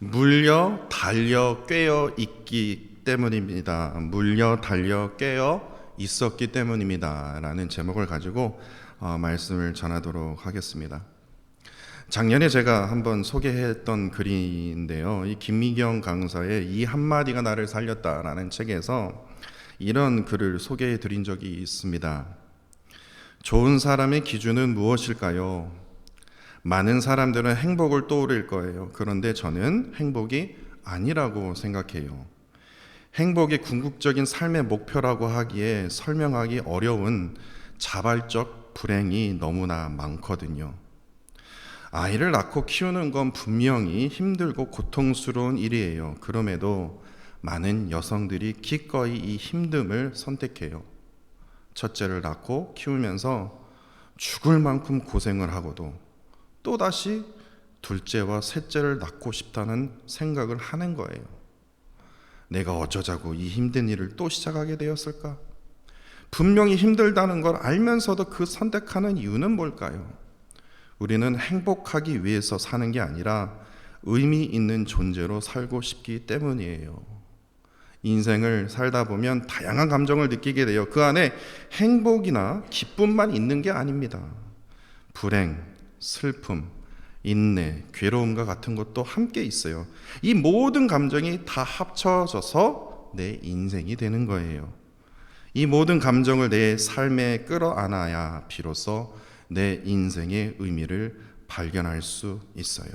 물려 달려 꿰어 있기 때문입니다. 물려 달려 꿰어 있었기 때문입니다. 라는 제목을 가지고 말씀을 전하도록 하겠습니다. 작년에 제가 한번 소개했던 글인데요. 이 김미경 강사의 이 한마디가 나를 살렸다라는 책에서 이런 글을 소개해 드린 적이 있습니다. 좋은 사람의 기준은 무엇일까요? 많은 사람들은 행복을 떠올릴 거예요. 그런데 저는 행복이 아니라고 생각해요. 행복이 궁극적인 삶의 목표라고 하기에 설명하기 어려운 자발적 불행이 너무나 많거든요. 아이를 낳고 키우는 건 분명히 힘들고 고통스러운 일이에요. 그럼에도 많은 여성들이 기꺼이 이 힘듦을 선택해요. 첫째를 낳고 키우면서 죽을 만큼 고생을 하고도 또다시 둘째와 셋째를 낳고 싶다는 생각을 하는 거예요. 내가 어쩌자고 이 힘든 일을 또 시작하게 되었을까? 분명히 힘들다는 걸 알면서도 그 선택하는 이유는 뭘까요? 우리는 행복하기 위해서 사는 게 아니라 의미 있는 존재로 살고 싶기 때문이에요. 인생을 살다 보면 다양한 감정을 느끼게 돼요. 그 안에 행복이나 기쁨만 있는 게 아닙니다. 불행, 슬픔, 인내, 괴로움과 같은 것도 함께 있어요. 이 모든 감정이 다 합쳐져서 내 인생이 되는 거예요. 이 모든 감정을 내 삶에 끌어안아야 비로소 내 인생의 의미를 발견할 수 있어요.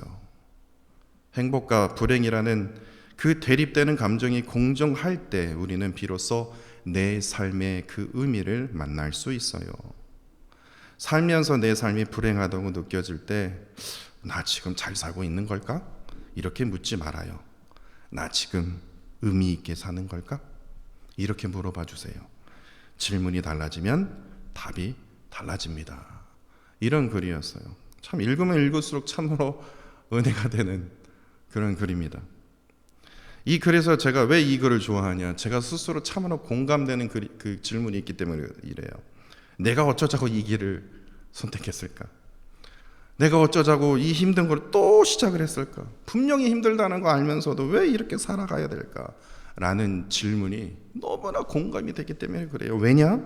행복과 불행이라는 그 대립되는 감정이 공존할 때 우리는 비로소 내 삶의 그 의미를 만날 수 있어요. 살면서 내 삶이 불행하다고 느껴질 때 나 지금 잘 살고 있는 걸까? 이렇게 묻지 말아요. 나 지금 의미 있게 사는 걸까? 이렇게 물어봐 주세요. 질문이 달라지면 답이 달라집니다. 이런 글이었어요. 참 읽으면 읽을수록 참으로 은혜가 되는 그런 글입니다. 이 글에서 제가 왜 이 글을 좋아하냐? 제가 스스로 참으로 공감되는 그 질문이 있기 때문에 이래요. 내가 어쩌자고 이 길을 선택했을까? 내가 어쩌자고 이 힘든 걸 또 시작을 했을까? 분명히 힘들다는 거 알면서도 왜 이렇게 살아가야 될까? 라는 질문이 너무나 공감이 되기 때문에 그래요. 왜냐?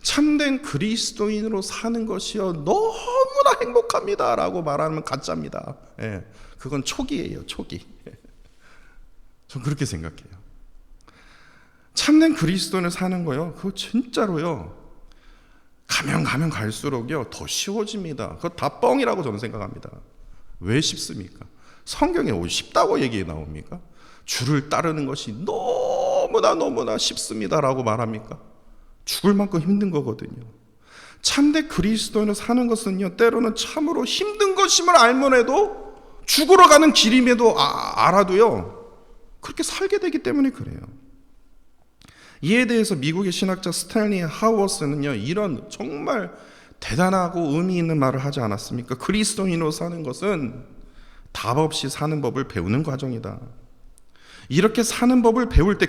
참된 그리스도인으로 사는 것이요 너무나 행복합니다 라고 말하면 가짜입니다. 예, 그건 촉이에요. 촉이. 전 그렇게 생각해요. 참된 그리스도인을 사는 거요 그거 진짜로요 가면 갈수록요 더 쉬워집니다. 그거 다 뻥이라고 저는 생각합니다. 왜 쉽습니까? 성경에 쉽다고 얘기 나옵니까? 주를 따르는 것이 너무나 쉽습니다라고 말합니까? 죽을 만큼 힘든 거거든요. 참된 그리스도인을 사는 것은요 때로는 참으로 힘든 것임을 알면에도 죽으러 가는 길임에도 알아도요 그렇게 살게 되기 때문에 그래요. 이에 대해서 미국의 신학자 스탠리 하워스는요 이런 정말 대단하고 의미 있는 말을 하지 않았습니까? 그리스도인으로 사는 것은 답 없이 사는 법을 배우는 과정이다. 이렇게 사는 법을 배울 때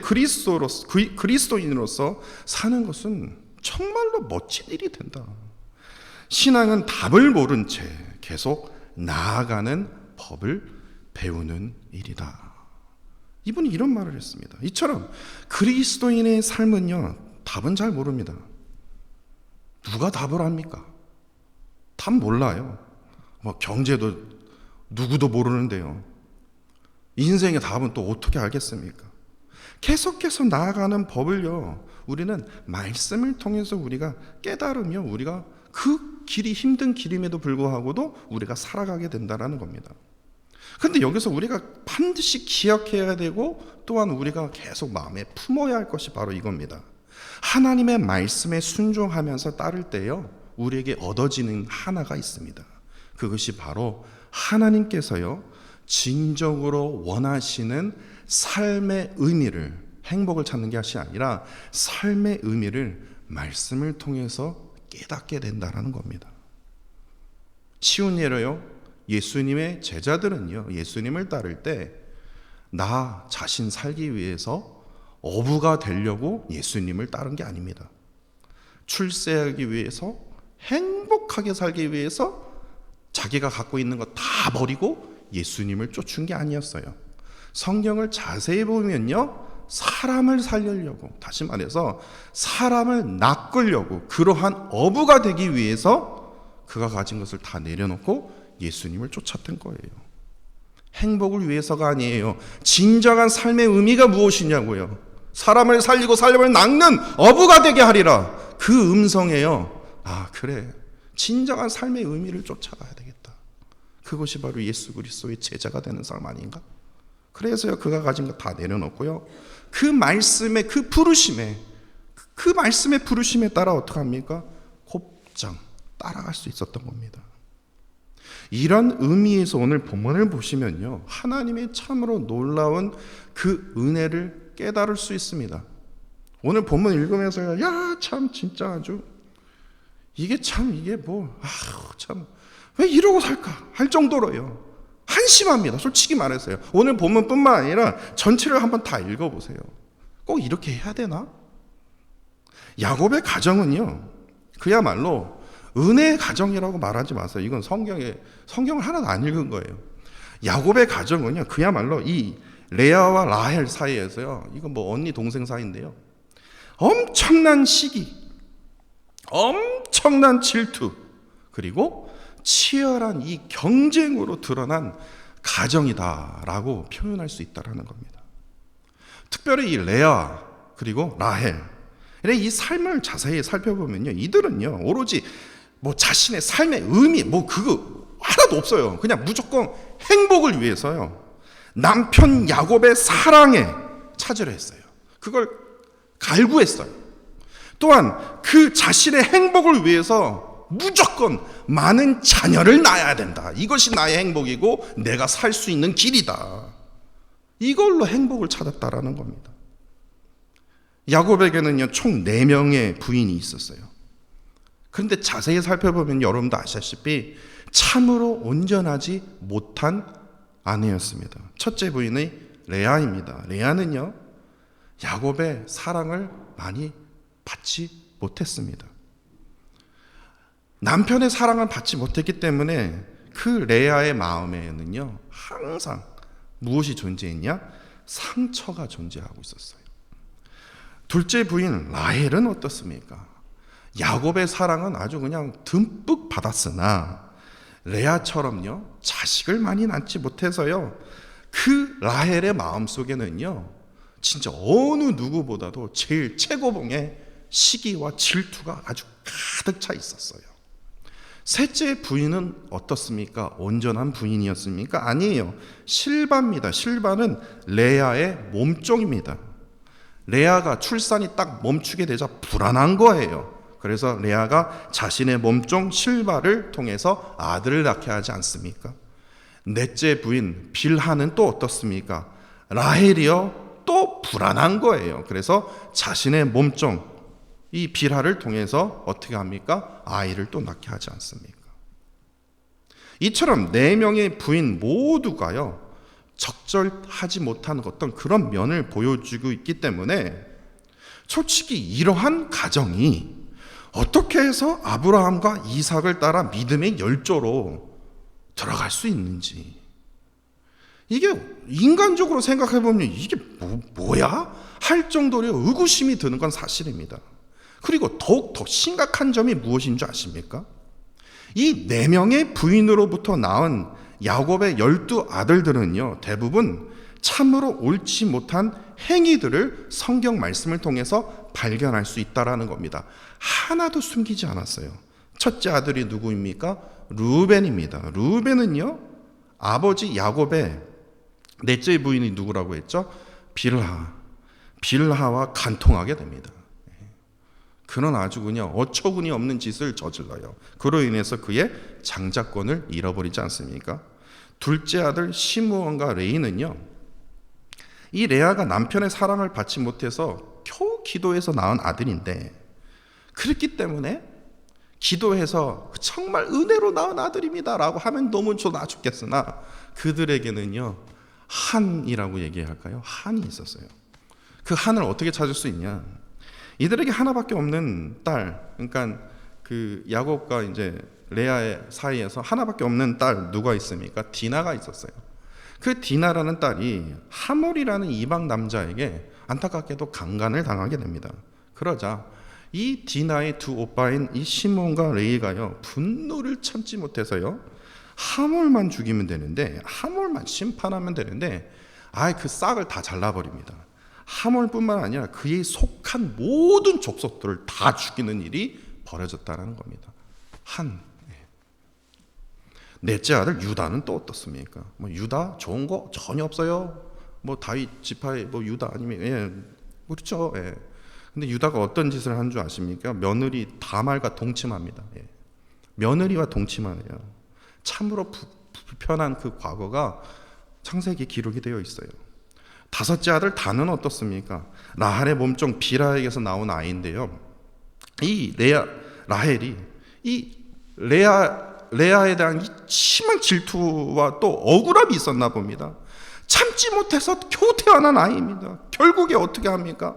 그리스도인으로서 사는 것은 정말로 멋진 일이 된다. 신앙은 답을 모른 채 계속 나아가는 법을 배우는 일이다. 이분이 이런 말을 했습니다. 이처럼 그리스도인의 삶은요 답은 잘 모릅니다. 누가 답을 합니까? 답 몰라요. 경제도 누구도 모르는데요. 인생의 답은 또 어떻게 알겠습니까? 계속해서 나아가는 법을요 우리는 말씀을 통해서 우리가 깨달으며 우리가 그 길이 힘든 길임에도 불구하고도 우리가 살아가게 된다는 겁니다. 그런데 여기서 우리가 반드시 기억해야 되고 또한 우리가 계속 마음에 품어야 할 것이 바로 이겁니다. 하나님의 말씀에 순종하면서 따를 때요 우리에게 얻어지는 하나가 있습니다. 그것이 바로 하나님께서요 진정으로 원하시는 삶의 의미를, 행복을 찾는 것이 아니라 삶의 의미를 말씀을 통해서 깨닫게 된다는 겁니다. 쉬운 예로요 예수님의 제자들은요 예수님을 따를 때 나 자신 살기 위해서 어부가 되려고 예수님을 따른 게 아닙니다. 출세하기 위해서 행복하게 살기 위해서 자기가 갖고 있는 거 다 버리고 예수님을 쫓은 게 아니었어요. 성경을 자세히 보면요, 사람을 살리려고, 다시 말해서 사람을 낚으려고, 그러한 어부가 되기 위해서 그가 가진 것을 다 내려놓고 예수님을 쫓았던 거예요. 행복을 위해서가 아니에요. 진정한 삶의 의미가 무엇이냐고요. 사람을 살리고 사람을 낚는 어부가 되게 하리라. 그 음성에요, 아 그래, 진정한 삶의 의미를 쫓아가야 되겠다. 그것이 바로 예수 그리스도의 제자가 되는 삶 아닌가? 그래서요, 그가 가진 거 다 내려놓고요, 그 말씀의 그 부르심에, 그 말씀의 부르심에 따라 어떻게 합니까? 곱장 따라갈 수 있었던 겁니다. 이런 의미에서 오늘 본문을 보시면요, 하나님의 참으로 놀라운 그 은혜를 깨달을 수 있습니다. 오늘 본문 읽으면서요, 야 참 진짜 아주 이게 뭐 참 왜 이러고 살까 할 정도로요 한심합니다. 솔직히 말해서요. 오늘 본문뿐만 아니라 전체를 한번 다 읽어보세요. 꼭 이렇게 해야 되나? 야곱의 가정은요, 그야말로 은혜의 가정이라고 말하지 마세요. 이건 성경을 하나도 안 읽은 거예요. 야곱의 가정은요, 그야말로 이 레아와 라헬 사이에서요, 이건 뭐 언니 동생 사이인데요, 엄청난 시기, 엄청난 질투, 그리고 치열한 이 경쟁으로 드러난 가정이다라고 표현할 수 있다라는 겁니다. 특별히 이 레아 그리고 라헬, 이 삶을 자세히 살펴보면요, 이들은요 오로지 뭐 자신의 삶의 의미 뭐 그거 하나도 없어요. 그냥 무조건 행복을 위해서요, 남편 야곱의 사랑에 찾으려 했어요. 그걸 갈구했어요. 또한 그 자신의 행복을 위해서 무조건 많은 자녀를 낳아야 된다. 이것이 나의 행복이고 내가 살 수 있는 길이다. 이걸로 행복을 찾았다라는 겁니다. 야곱에게는요, 총 4명의 부인이 있었어요. 그런데 자세히 살펴보면 여러분도 아시다시피 참으로 온전하지 못한 아내였습니다. 첫째 부인의 레아입니다. 레아는요, 야곱의 사랑을 많이 받지 못했습니다. 남편의 사랑을 받지 못했기 때문에 그 레아의 마음에는요, 항상 무엇이 존재했냐? 상처가 존재하고 있었어요. 둘째 부인 라헬은 어떻습니까? 야곱의 사랑은 아주 그냥 듬뿍 받았으나 레아처럼요, 자식을 많이 낳지 못해서요, 그 라헬의 마음속에는요, 진짜 어느 누구보다도 제일 최고봉의 시기와 질투가 아주 가득 차 있었어요. 셋째 부인은 어떻습니까? 온전한 부인이었습니까? 아니에요. 실바입니다. 실바는 레아의 몸종입니다. 레아가 출산이 딱 멈추게 되자 불안한 거예요. 그래서 레아가 자신의 몸종 실바를 통해서 아들을 낳게 하지 않습니까? 넷째 부인 빌하는 또 어떻습니까? 라헬이요, 또 불안한 거예요. 그래서 자신의 몸종 이 빌하를 통해서 어떻게 합니까? 아이를 또 낳게 하지 않습니까? 이처럼 4명의 부인 모두가요, 적절하지 못한 어떤 그런 면을 보여주고 있기 때문에 솔직히 이러한 가정이 어떻게 해서 아브라함과 이삭을 따라 믿음의 열조로 들어갈 수 있는지, 이게 인간적으로 생각해보면 이게 뭐야? 할 정도로 의구심이 드는 건 사실입니다. 그리고 더욱 더 심각한 점이 무엇인 줄 아십니까? 이 4명의 부인으로부터 낳은 야곱의 12 아들들은요, 대부분 참으로 옳지 못한 행위들을 성경 말씀을 통해서 발견할 수 있다라는 겁니다. 하나도 숨기지 않았어요. 첫째 아들이 누구입니까? 르우벤입니다. 르우벤은요, 아버지 야곱의 넷째 부인이 누구라고 했죠? 빌하와 간통하게 됩니다. 그는 아주 그냥 어처구니 없는 짓을 저질러요. 그로 인해서 그의 장자권을 잃어버리지 않습니까? 둘째 아들 시므온과 레이는요, 이 레아가 남편의 사랑을 받지 못해서 겨우 기도해서 낳은 아들인데, 그렇기 때문에 기도해서 정말 은혜로 낳은 아들입니다 라고 하면 너무 좋아 죽겠으나 그들에게는요, 한이라고 얘기할까요? 한이 있었어요. 그 한을 어떻게 찾을 수 있냐? 이들에게 하나밖에 없는 딸, 그러니까 그 야곱과 이제 레아의 사이에서 하나밖에 없는 딸 누가 있습니까? 디나가 있었어요. 그 디나라는 딸이 하몰이라는 이방 남자에게 안타깝게도 강간을 당하게 됩니다. 그러자 이 디나의 두 오빠인 이 시몬과 레이가요, 분노를 참지 못해서요, 하몰만 죽이면 되는데, 하몰만 심판하면 되는데, 그 싹을 다 잘라버립니다. 하몰뿐만 아니라 그에 속한 모든 족속들을 다 죽이는 일이 벌어졌다는 겁니다. 넷째 아들 유다는 또 어떻습니까? 유다 좋은 거 전혀 없어요. 다윗 지파의 유다 아니면 그렇죠. 근데 유다가 어떤 짓을 한 줄 아십니까? 며느리 다말과 동침합니다. 며느리와 동침하네요. 참으로 불편한 그 과거가 창세기 기록이 되어 있어요. 다섯째 아들 단은 어떻습니까? 라헬의 몸종 빌하에게서 나온 아이인데요. 이 라헬이 이 레아에 대한 이 심한 질투와 또 억울함이 있었나 봅니다. 참지 못해서 겨우 태어난 아이입니다. 결국에 어떻게 합니까?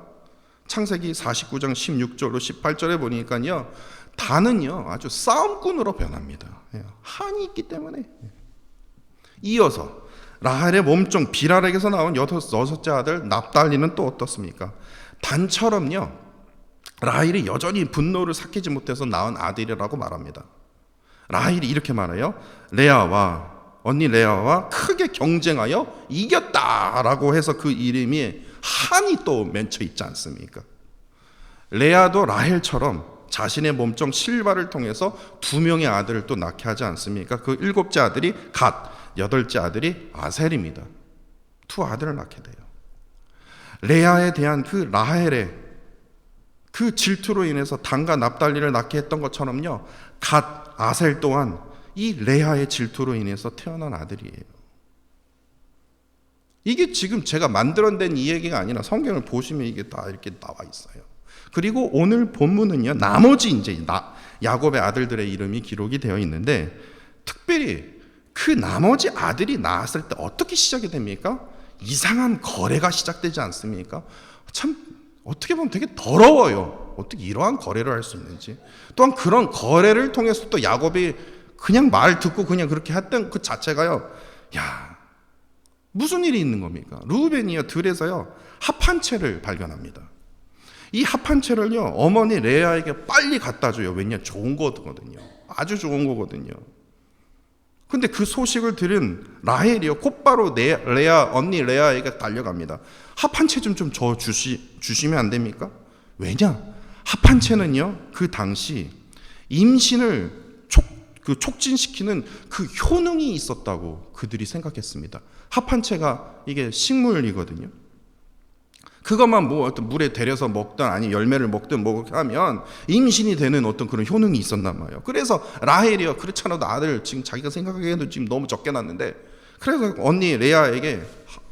창세기 49장 16절로 18절에 보니까요, 단은요 아주 싸움꾼으로 변합니다. 한이 있기 때문에. 이어서 라헬의 몸종 빌할에게서 나온 여섯째 아들 납달리는 또 어떻습니까? 단처럼요, 라헬이 여전히 분노를 삭히지 못해서 낳은 아들이라고 말합니다. 라헬이 이렇게 말해요. 언니 레아와 크게 경쟁하여 이겼다라고 해서 그 이름이 한이 또 맺혀 있지 않습니까? 레아도 라헬처럼 자신의 몸종 실바를 통해서 두 명의 아들을 또 낳게 하지 않습니까? 그 일곱째 아들이 갓, 여덟째 아들이 아셀입니다. 두 아들을 낳게 돼요. 레아에 대한 그 라헬의 그 질투로 인해서 단과 납달리를 낳게 했던 것처럼요, 갓, 아셀 또한 이 레아의 질투로 인해서 태어난 아들이에요. 이게 지금 제가 만들어낸 이 얘기가 아니라 성경을 보시면 이게 다 이렇게 나와 있어요. 그리고 오늘 본문은요, 나머지 이제 야곱의 아들들의 이름이 기록이 되어 있는데, 특별히 그 나머지 아들이 낳았을 때 어떻게 시작이 됩니까? 이상한 거래가 시작되지 않습니까? 참 어떻게 보면 되게 더러워요. 어떻게 이러한 거래를 할 수 있는지. 또한 그런 거래를 통해서 또 야곱이 그냥 말 듣고 그냥 그렇게 했던 그 자체가요, 무슨 일이 있는 겁니까? 르우벤이요, 들에서요 합한 채를 발견합니다. 이 합한 채를요 어머니 레아에게 빨리 갖다 줘요. 왜냐? 좋은 거거든요. 아주 좋은 거거든요. 근데 그 소식을 들은 라헬이요 곧바로 언니 레아에게 달려갑니다. 합한 채 좀 주시면 안 됩니까? 왜냐? 합한 채는요 그 당시 임신을 촉진시키는 그 효능이 있었다고 그들이 생각했습니다. 합한 채가 이게 식물이거든요. 그것만 어떤 물에 데려서 먹든 아니 열매를 먹든 하면 임신이 되는 어떤 그런 효능이 있었단 말이에요. 그래서 라헬이요, 그렇잖아도 아들 지금 자기가 생각하기에도 지금 너무 적게 낳는데, 그래서 언니 레아에게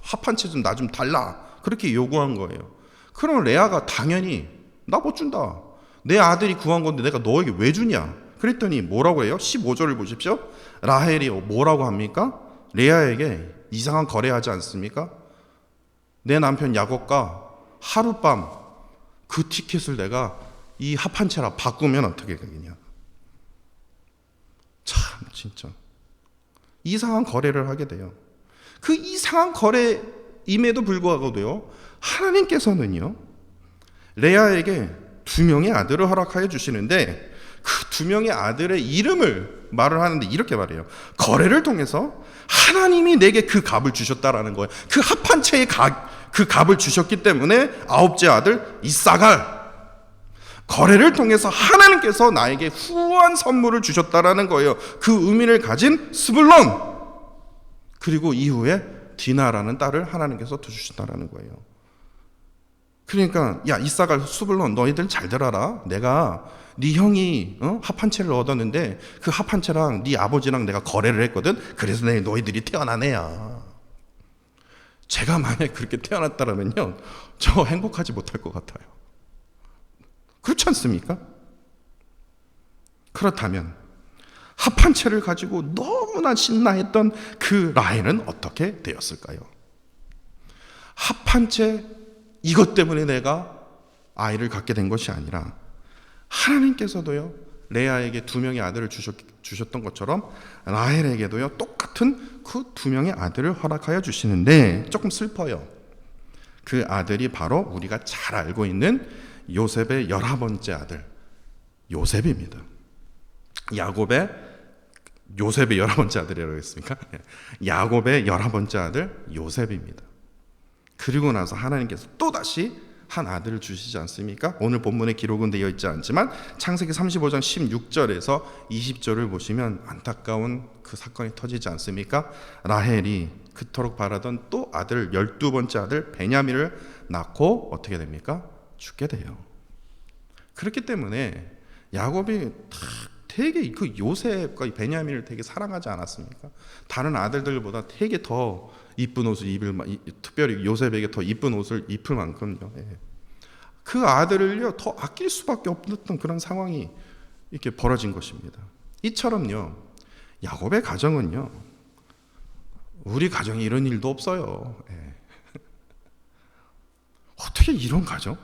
합한 채 좀 나 좀 달라 그렇게 요구한 거예요. 그럼 레아가 당연히 나 못 준다. 내 아들이 구한 건데 내가 너에게 왜 주냐? 그랬더니 뭐라고 해요? 15절을 보십시오. 라헬이 뭐라고 합니까? 레아에게 이상한 거래하지 않습니까? 내 남편 야곱과 하룻밤 그 티켓을 내가 이 합한 채라 바꾸면 어떻게 되겠냐. 참 진짜 이상한 거래를 하게 돼요. 그 이상한 거래임에도 불구하고도요, 하나님께서는요 레아에게 두 명의 아들을 허락하여 주시는데, 그 두 명의 아들의 이름을 말을 하는데 이렇게 말해요. 거래를 통해서 하나님이 내게 그 값을 주셨다라는 거예요. 그 합한 채의 그 값을 주셨기 때문에 아홉째 아들 이사갈, 거래를 통해서 하나님께서 나에게 후한 선물을 주셨다라는 거예요. 그 의미를 가진 스불론, 그리고 이후에 디나라는 딸을 하나님께서 주셨다라는 거예요. 그러니까 이사갈, 스불론, 너희들 잘 들어라. 내가 네 형이 합한 채를 얻었는데 그 합한 채랑 네 아버지랑 내가 거래를 했거든. 그래서 너희들이 태어난 애야. 제가 만약에 그렇게 태어났다면요 저 행복하지 못할 것 같아요. 그렇지 않습니까? 그렇다면 합한 채를 가지고 너무나 신나했던 그 라헬은 어떻게 되었을까요? 합한 채 이것 때문에 내가 아이를 갖게 된 것이 아니라 하나님께서도요 레아에게 두 명의 아들을 주셨던 것처럼 라헬에게도요 똑같은 그 두 명의 아들을 허락하여 주시는데 조금 슬퍼요. 그 아들이 바로 우리가 잘 알고 있는 요셉의 11번째 아들 요셉입니다. 야곱의 요셉의 11번째 아들이라고 했습니까? 야곱의 11번째 아들 요셉입니다. 그리고 나서 하나님께서 또다시 한 아들을 주시지 않습니까? 오늘 본문에 기록은 되어 있지 않지만 창세기 35장 16절에서 20절을 보시면 안타까운 그 사건이 터지지 않습니까? 라헬이 그토록 바라던 또 아들 12번째 아들 베냐민을 낳고 어떻게 됩니까? 죽게 돼요. 그렇기 때문에 야곱이 되게 그 요셉과 베냐민을 되게 사랑하지 않았습니까? 다른 아들들보다 되게 더 이쁜 옷을 특별히 요셉에게 더 이쁜 옷을 입을 만큼요. 그 아들을요 더 아낄 수밖에 없었던 그런 상황이 이렇게 벌어진 것입니다. 이처럼요 야곱의 가정은요 우리 가정에 이런 일도 없어요. 어떻게 이런 가정?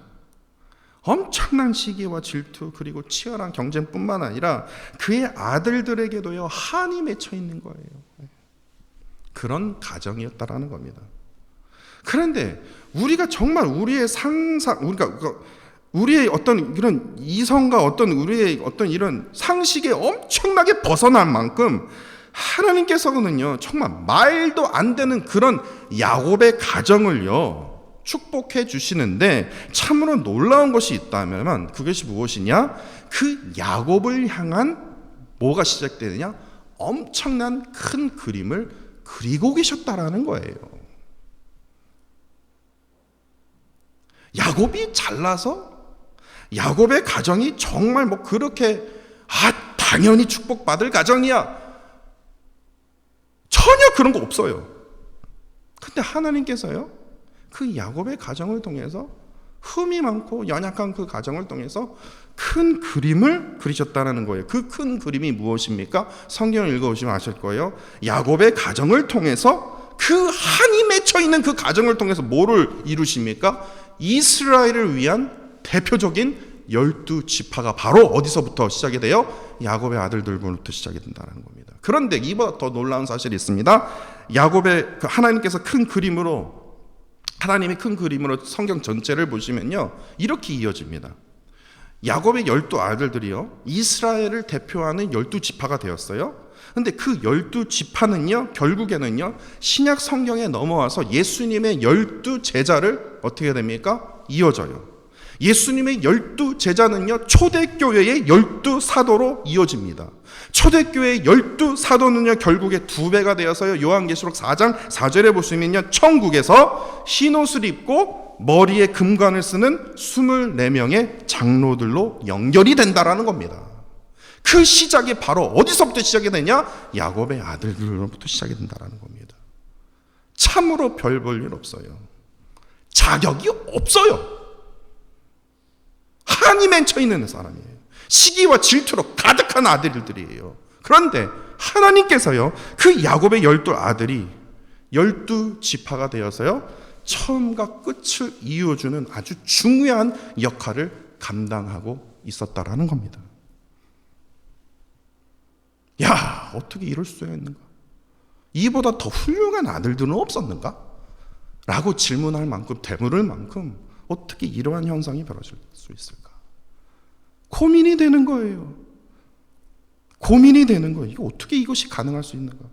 엄청난 시기와 질투 그리고 치열한 경쟁뿐만 아니라 그의 아들들에게도요 한이 맺혀 있는 거예요. 그런 가정이었다라는 겁니다. 그런데 우리가 정말 우리의 상상, 우리의 어떤 이런 이성과 우리의 어떤 이런 상식에 엄청나게 벗어난 만큼 하나님께서는요 정말 말도 안 되는 그런 야곱의 가정을요 축복해 주시는데 참으로 놀라운 것이 있다면 그것이 무엇이냐? 그 야곱을 향한 뭐가 시작되느냐? 엄청난 큰 그림을 그리고 계셨다라는 거예요. 야곱이 잘나서 야곱의 가정이 정말 뭐 그렇게 당연히 축복받을 가정이야. 전혀 그런 거 없어요. 근데 하나님께서요 그 야곱의 가정을 통해서 흠이 많고 연약한 그 가정을 통해서 큰 그림을 그리셨다는 거예요. 그 큰 그림이 무엇입니까? 성경을 읽어보시면 아실 거예요. 야곱의 가정을 통해서 그 한이 맺혀 있는 그 가정을 통해서 뭐를 이루십니까? 이스라엘을 위한 대표적인 12지파가 바로 어디서부터 시작이 돼요? 야곱의 아들들부터 시작이 된다는 겁니다. 그런데 이보다 더 놀라운 사실이 있습니다. 야곱의 하나님께서 큰 그림으로 하나님이 큰 그림으로 성경 전체를 보시면요 이렇게 이어집니다. 야곱의 12아들들이요 이스라엘을 대표하는 12지파가 되었어요. 근데 그 12지파는요 결국에는요 신약 성경에 넘어와서 예수님의 12제자를 어떻게 됩니까? 이어져요. 예수님의 12제자는요 초대교회의 12사도로 이어집니다. 초대교회의 12사도는요 결국에 2배가 되어서요 요한계시록 4장 4절에 보시면요 천국에서 흰옷을 입고 머리에 금관을 쓰는 24명의 장로들로 연결이 된다라는 겁니다. 그 시작이 바로 어디서부터 시작이 되냐? 야곱의 아들들로부터 시작이 된다라는 겁니다. 참으로 별 볼 일 없어요. 자격이 없어요. 한이 맺혀 있는 사람이에요. 시기와 질투로 가득한 아들들이에요. 그런데 하나님께서요 그 야곱의 12아들이 12지파가 되어서요 처음과 끝을 이어주는 아주 중요한 역할을 감당하고 있었다라는 겁니다. 야, 어떻게 이럴 수가 있는가? 이보다 더 훌륭한 아들들은 없었는가? 라고 질문할 만큼, 되물을 만큼 어떻게 이러한 현상이 벌어질 수 있을까? 고민이 되는 거예요. 고민이 되는 거예요. 이거 어떻게 이것이 가능할 수 있는가?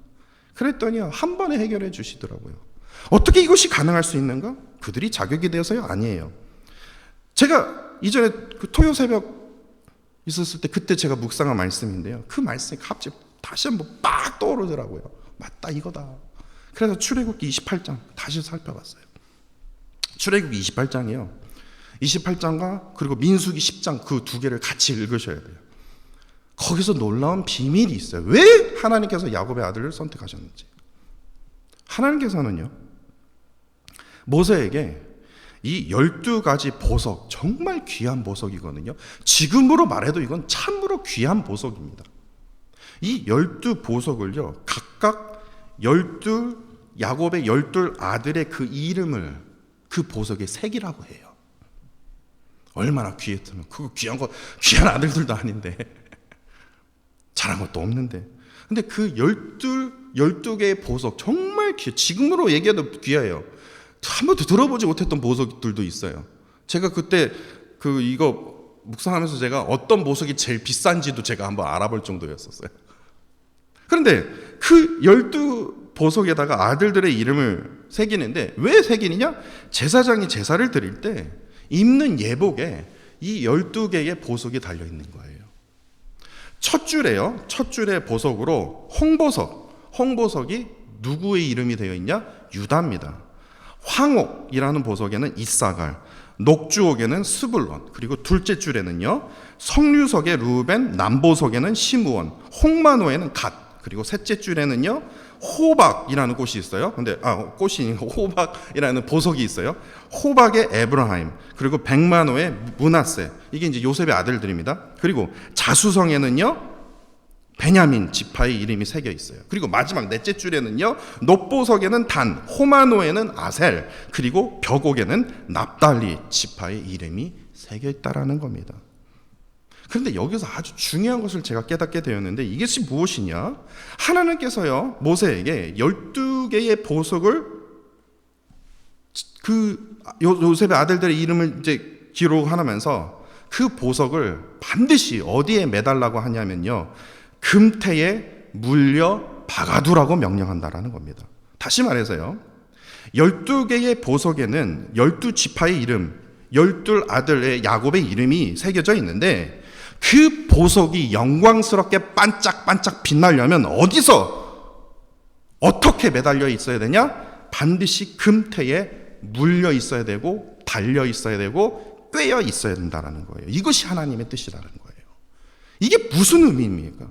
그랬더니 한 번에 해결해 주시더라고요. 어떻게 이것이 가능할 수 있는가? 그들이 자격이 되어서요? 아니에요. 제가 이전에 그 토요 새벽 있었을 때 그때 제가 묵상한 말씀인데요. 그 말씀이 갑자기 다시 한번 빡 떠오르더라고요. 맞다, 이거다. 그래서 출애굽기 28장 다시 살펴봤어요. 출애굽기 28장이요. 28장과 그리고 민수기 10장 그 두 개를 같이 읽으셔야 돼요. 거기서 놀라운 비밀이 있어요. 왜 하나님께서 야곱의 아들을 선택하셨는지. 하나님께서는요, 모세에게 이 12가지 보석, 정말 귀한 보석이거든요. 지금으로 말해도 이건 참으로 귀한 보석입니다. 이 12보석을요, 각각 야곱의 12아들의 그 이름을 그 보석에 새기라고 해요. 얼마나 귀했으면, 그거 귀한 아들들도 아닌데. 잘한 것도 없는데. 근데 그 12개의 보석 정말 지금으로 얘기해도 귀해요. 한 번도 들어보지 못했던 보석들도 있어요. 제가 그때 이거 묵상하면서 제가 어떤 보석이 제일 비싼지도 제가 한번 알아볼 정도였었어요. 그런데 그 12보석에다가 아들들의 이름을 새기는데 왜 새기느냐? 제사장이 제사를 드릴 때 입는 예복에 이 12개의 보석이 달려있는 거예요. 첫 줄에요. 첫 줄의 보석으로 홍보석이 누구의 이름이 되어 있냐? 유다입니다. 황옥이라는 보석에는 이사갈, 녹주옥에는 스불론, 그리고 둘째 줄에는요 성류석의 루벤, 남보석에는 시므온, 홍마노에는 갓, 그리고 셋째 줄에는요 호박이라는 꽃이 있어요. 근데 꽃이 호박이라는 보석이 있어요. 호박의 에브라임, 그리고 백마노의 므낫세, 이게 이제 요셉의 아들들입니다. 그리고 자수성에는요 베냐민 지파의 이름이 새겨 있어요. 그리고 마지막 넷째 줄에는요 높보석에는 단, 호마노에는 아셀, 그리고 벽옥에는 납달리 지파의 이름이 새겨 있다라는 겁니다. 그런데 여기서 아주 중요한 것을 제가 깨닫게 되었는데 이것이 무엇이냐? 하나님께서요 모세에게 12개의 보석을 요셉의 아들들의 이름을 이제 기록하면서 그 보석을 반드시 어디에 매달라고 하냐면요 금태에 물려 박아두라고 명령한다라는 겁니다. 다시 말해서요 12개의 보석에는 12지파의 이름, 12아들의 야곱의 이름이 새겨져 있는데 그 보석이 영광스럽게 반짝반짝 빛나려면 어디서 어떻게 매달려 있어야 되냐? 반드시 금태에 물려 있어야 되고 달려 있어야 되고 꿰어 있어야 된다는 거예요. 이것이 하나님의 뜻이라는 거예요. 이게 무슨 의미입니까?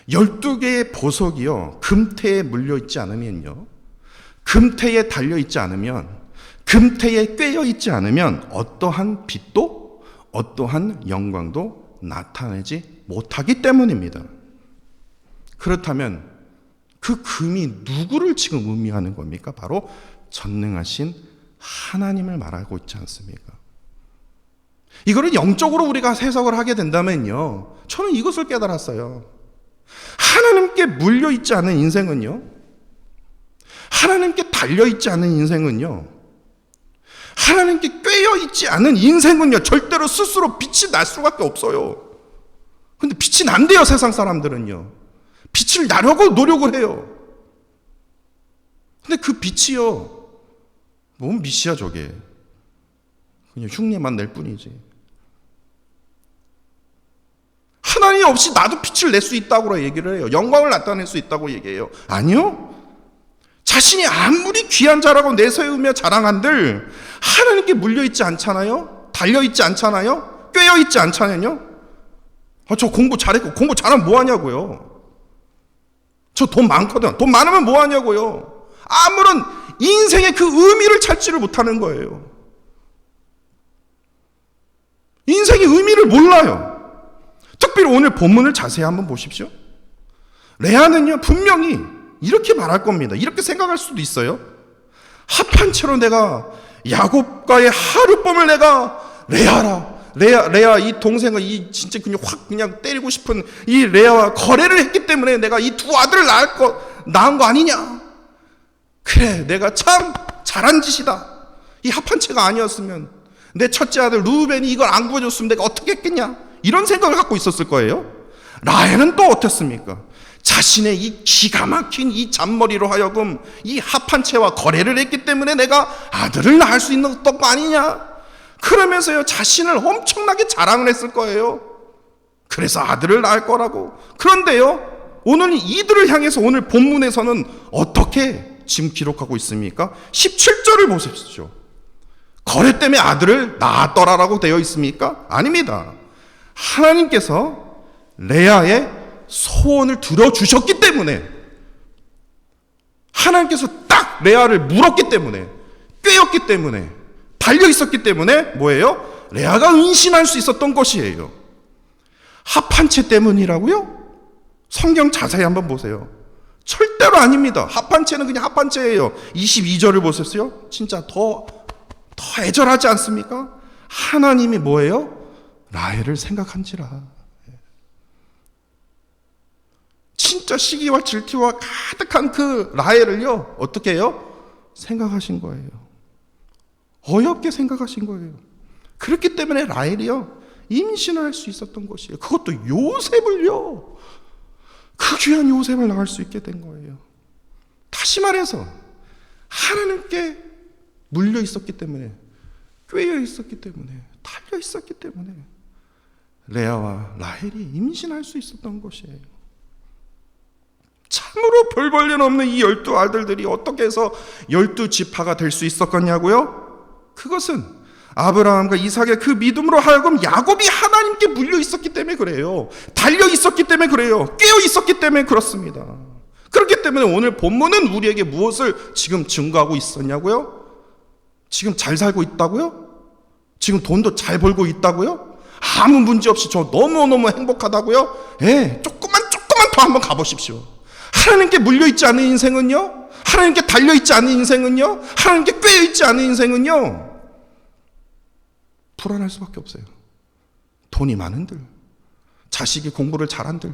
12개의 보석이요 금태에 물려 있지 않으면요, 금태에 달려 있지 않으면, 금태에 꿰어 있지 않으면 어떠한 빛도 어떠한 영광도 나타내지 못하기 때문입니다. 그렇다면 그 금이 누구를 지금 의미하는 겁니까? 바로 전능하신 하나님을 말하고 있지 않습니까? 이거를 영적으로 우리가 해석을 하게 된다면요, 저는 이것을 깨달았어요. 하나님께 물려있지 않은 인생은요, 하나님께 달려있지 않은 인생은요, 하나님께 꿰어있지 않은 인생은요 절대로 스스로 빛이 날 수밖에 없어요. 근데 빛이 난대요. 세상 사람들은요 빛을 나려고 노력을 해요. 근데 그 빛이요 뭔 빛이야 저게, 그냥 흉내만 낼 뿐이지. 하나님 없이 나도 빛을 낼 수 있다고 얘기를 해요. 영광을 나타낼 수 있다고 얘기해요. 아니요, 자신이 아무리 귀한 자라고 내세우며 자랑한들 하나님께 물려있지 않잖아요. 달려있지 않잖아요. 꿰어있지 않잖아요. 저 공부 잘했고, 공부 잘하면 뭐하냐고요. 저 돈 많거든, 돈 많으면 뭐하냐고요. 아무런 인생의 그 의미를 찾지를 못하는 거예요. 인생의 의미를 몰라요. 특별히 오늘 본문을 자세히 한번 보십시오. 레아는요 분명히 이렇게 말할 겁니다. 이렇게 생각할 수도 있어요. 합한 채로 내가 야곱과의 하룻밤을 내가 레아 이 동생을 진짜 그냥 확 그냥 때리고 싶은 이 레아와 거래를 했기 때문에 내가 이 두 아들을 낳은 거 아니냐. 그래, 내가 참 잘한 짓이다. 이 합한 채가 아니었으면 내 첫째 아들 루벤이 이걸 안 구해줬으면 내가 어떻게 했겠냐. 이런 생각을 갖고 있었을 거예요. 라헬은 또 어땠습니까? 자신의 이 기가 막힌 이 잔머리로 하여금 이 합한 채와 거래를 했기 때문에 내가 아들을 낳을 수 있는 거 아니냐. 그러면서요 자신을 엄청나게 자랑을 했을 거예요. 그래서 아들을 낳을 거라고. 그런데요 오늘 이들을 향해서 오늘 본문에서는 어떻게 지금 기록하고 있습니까? 17절을 보십시오. 거래 때문에 아들을 낳았더라라고 되어 있습니까? 아닙니다. 하나님께서 레아의 소원을 들어주셨기 때문에, 하나님께서 딱 레아를 물었기 때문에, 꿰었기 때문에, 달려있었기 때문에 뭐예요? 레아가 은신할 수 있었던 것이에요. 합한 채 때문이라고요? 성경 자세히 한번 보세요. 절대로 아닙니다. 합한 채는 그냥 합한 채예요. 22절을 보셨어요? 진짜 더 애절하지 않습니까? 하나님이 뭐예요? 라헬을 생각한지라. 진짜 시기와 질투와 가득한 그 라헬을요, 어떻게 해요? 생각하신 거예요. 어이없게 생각하신 거예요. 그렇기 때문에 라헬이요, 임신을 할 수 있었던 것이에요. 그것도 요셉을요, 그 귀한 요셉을 낳을 수 있게 된 거예요. 다시 말해서 하나님께 물려 있었기 때문에, 꿰어 있었기 때문에, 달려 있었기 때문에 레아와 라헬이 임신할 수 있었던 것이에요. 참으로 별 볼 일 없는 이 12 아들들이 어떻게 해서 12지파가 될 수 있었겠냐고요? 그것은 아브라함과 이삭의 그 믿음으로 하여금 야곱이 하나님께 물려 있었기 때문에 그래요. 달려 있었기 때문에 그래요. 깨어 있었기 때문에 그렇습니다. 그렇기 때문에 오늘 본문은 우리에게 무엇을 지금 증거하고 있었냐고요? 지금 잘 살고 있다고요? 지금 돈도 잘 벌고 있다고요? 아무 문제 없이 저 너무너무 행복하다고요? 예, 조금만 더 한번 가보십시오. 하나님께 물려있지 않은 인생은요, 하나님께 달려있지 않은 인생은요, 하나님께 꿰어있지 않은 인생은요, 불안할 수밖에 없어요. 돈이 많은들, 자식이 공부를 잘한들,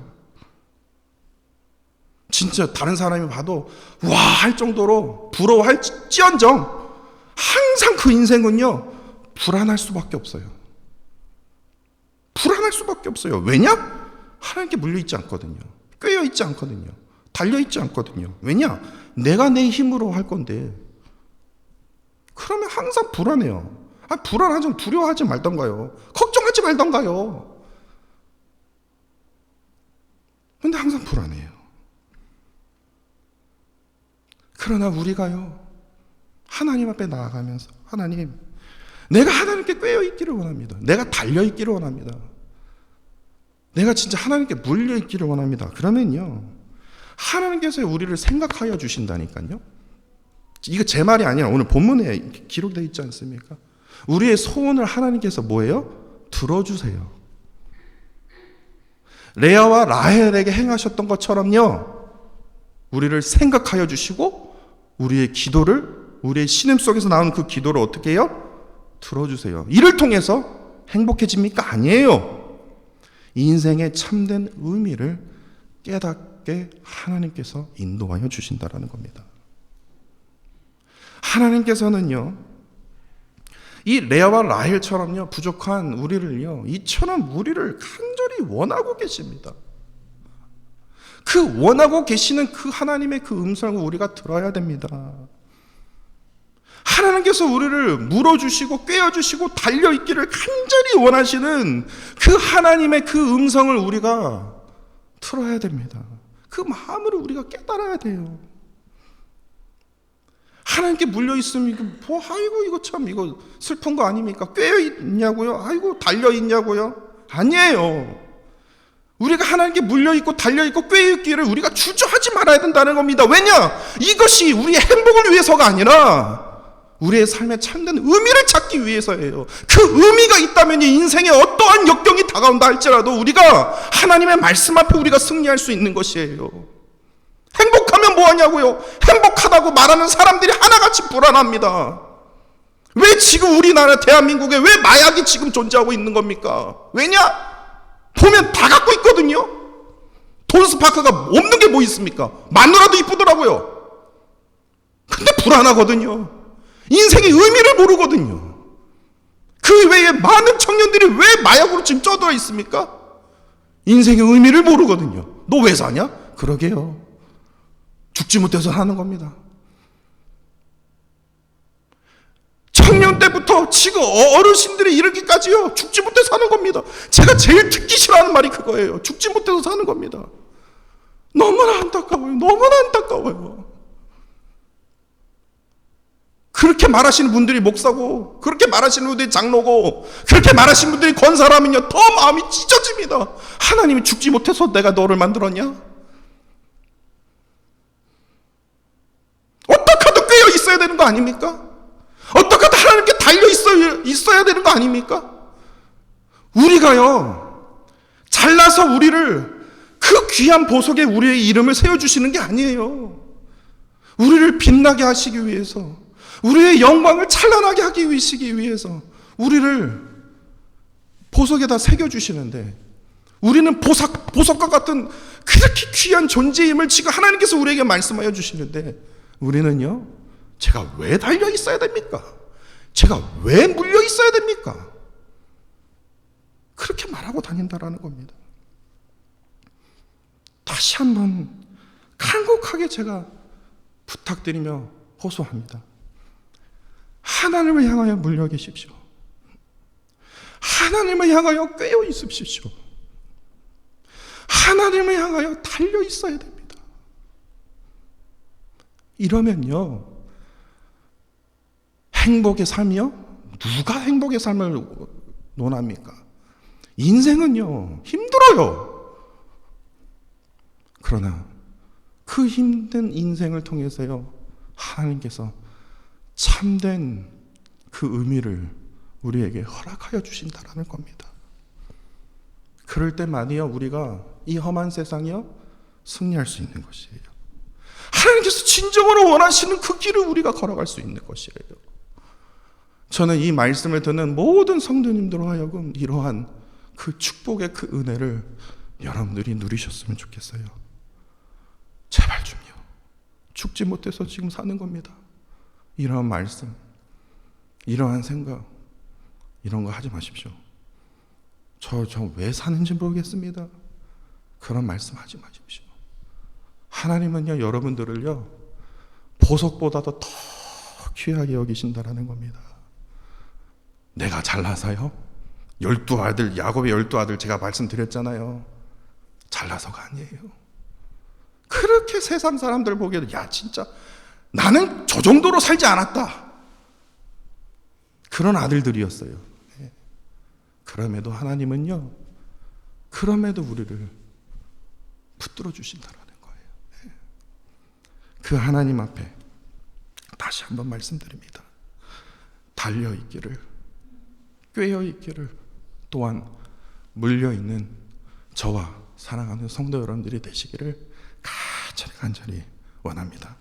진짜 다른 사람이 봐도 와 할 정도로 부러워할지언정 항상 그 인생은요, 불안할 수밖에 없어요. 불안할 수밖에 없어요. 왜냐? 하나님께 물려있지 않거든요. 꿰어있지 않거든요. 달려있지 않거든요. 왜냐? 내가 내 힘으로 할 건데. 그러면 항상 불안해요. 불안하지, 두려워하지 말던가요. 걱정하지 말던가요. 근데 항상 불안해요. 그러나 우리가요, 하나님 앞에 나아가면서, 하나님, 내가 하나님께 꿰어있기를 원합니다. 내가 달려있기를 원합니다. 내가 진짜 하나님께 물려있기를 원합니다. 그러면요, 하나님께서 우리를 생각하여 주신다니까요. 이거 제 말이 아니라 오늘 본문에 기록되어 있지 않습니까? 우리의 소원을 하나님께서 뭐예요? 들어주세요. 레아와 라헬에게 행하셨던 것처럼요, 우리를 생각하여 주시고 우리의 기도를, 우리의 신음 속에서 나오는 그 기도를 어떻게 해요? 들어주세요. 이를 통해서 행복해집니까? 아니에요. 인생의 참된 의미를 깨닫게 하나님께서 인도하여 주신다라는 겁니다. 하나님께서는요, 이 레아와 라헬처럼요, 부족한 우리를요, 이처럼 우리를 간절히 원하고 계십니다. 그 원하고 계시는 그 하나님의 그 음성을 우리가 들어야 됩니다. 하나님께서 우리를 물어주시고 꿰어주시고 달려있기를 간절히 원하시는 그 하나님의 그 음성을 우리가 들어야 됩니다. 그 마음으로 우리가 깨달아야 돼요. 하나님께 물려있으면 아이고 이거 참 이거 슬픈 거 아닙니까? 꿰어있냐고요? 아이고 달려있냐고요? 아니에요. 우리가 하나님께 물려있고 달려있고 꿰어있기를 우리가 주저하지 말아야 된다는 겁니다. 왜냐? 이것이 우리의 행복을 위해서가 아니라 우리의 삶의 참된 의미를 찾기 위해서예요. 그 의미가 있다면 인생에 어떠한 역경이 다가온다 할지라도 우리가 하나님의 말씀 앞에 우리가 승리할 수 있는 것이에요. 행복하면 뭐하냐고요? 행복하다고 말하는 사람들이 하나같이 불안합니다. 왜 지금 우리나라 대한민국에 왜 마약이 지금 존재하고 있는 겁니까? 왜냐? 보면 다 갖고 있거든요. 돈스파크가 없는 게 뭐 있습니까? 마누라도 이쁘더라고요. 근데 불안하거든요. 인생의 의미를 모르거든요. 그 외에 많은 청년들이 왜 마약으로 지금 쪄들어 있습니까? 인생의 의미를 모르거든요. 너 왜 사냐? 그러게요. 죽지 못해서 하는 겁니다. 청년 때부터 지금 어르신들이 이르기까지요, 죽지 못해서 사는 겁니다. 제가 제일 듣기 싫어하는 말이 그거예요. 죽지 못해서 사는 겁니다. 너무나 안타까워요. 너무나 안타까워요. 그렇게 말하시는 분들이 목사고, 그렇게 말하시는 분들이 장로고, 그렇게 말하시는 분들이 권사라면요, 더 마음이 찢어집니다. 하나님이 죽지 못해서 내가 너를 만들었냐? 어떻게 하든 꿰어 있어야 되는 거 아닙니까? 어떻게 하든 하나님께 달려 있어야 되는 거 아닙니까? 우리가요, 잘나서 우리를 그 귀한 보석에 우리의 이름을 세워주시는 게 아니에요. 우리를 빛나게 하시기 위해서, 우리의 영광을 찬란하게 하기 위해서 우리를 보석에다 새겨주시는데, 우리는 보석과 같은 그렇게 귀한 존재임을 지금 하나님께서 우리에게 말씀하여 주시는데 우리는요, 제가 왜 달려 있어야 됩니까? 제가 왜 물려 있어야 됩니까? 그렇게 말하고 다닌다라는 겁니다. 다시 한번 간곡하게 제가 부탁드리며 호소합니다. 하나님을 향하여 물려 계십시오. 하나님을 향하여 꿰어 있으십시오. 하나님을 향하여 달려 있어야 됩니다. 이러면요, 행복의 삶이요? 누가 행복의 삶을 논합니까? 인생은요, 힘들어요. 그러나 그 힘든 인생을 통해서요, 하나님께서 참된 그 의미를 우리에게 허락하여 주신다라는 겁니다. 그럴 때만이요, 우리가 이 험한 세상이요, 승리할 수 있는 것이에요. 하나님께서 진정으로 원하시는 그 길을 우리가 걸어갈 수 있는 것이에요. 저는 이 말씀을 듣는 모든 성도님들로 하여금 이러한 그 축복의 그 은혜를 여러분들이 누리셨으면 좋겠어요. 제발 좀요. 죽지 못해서 지금 사는 겁니다. 이러한 말씀, 이러한 생각, 이런 거 하지 마십시오. 저 왜 사는지 모르겠습니다. 그런 말씀 하지 마십시오. 하나님은요, 여러분들을요, 보석보다도 더 귀하게 여기신다라는 겁니다. 내가 잘나서요? 12아들, 야곱의 12아들 제가 말씀드렸잖아요. 잘나서가 아니에요. 그렇게 세상 사람들 보기에도, 야, 진짜 나는 저 정도로 살지 않았다, 그런 아들들이었어요. 그럼에도 하나님은요, 그럼에도 우리를 붙들어 주신다라는 거예요. 그 하나님 앞에 다시 한번 말씀드립니다. 달려 있기를, 꿰어 있기를, 또한 물려 있는 저와 사랑하는 성도 여러분들이 되시기를 간절히 원합니다.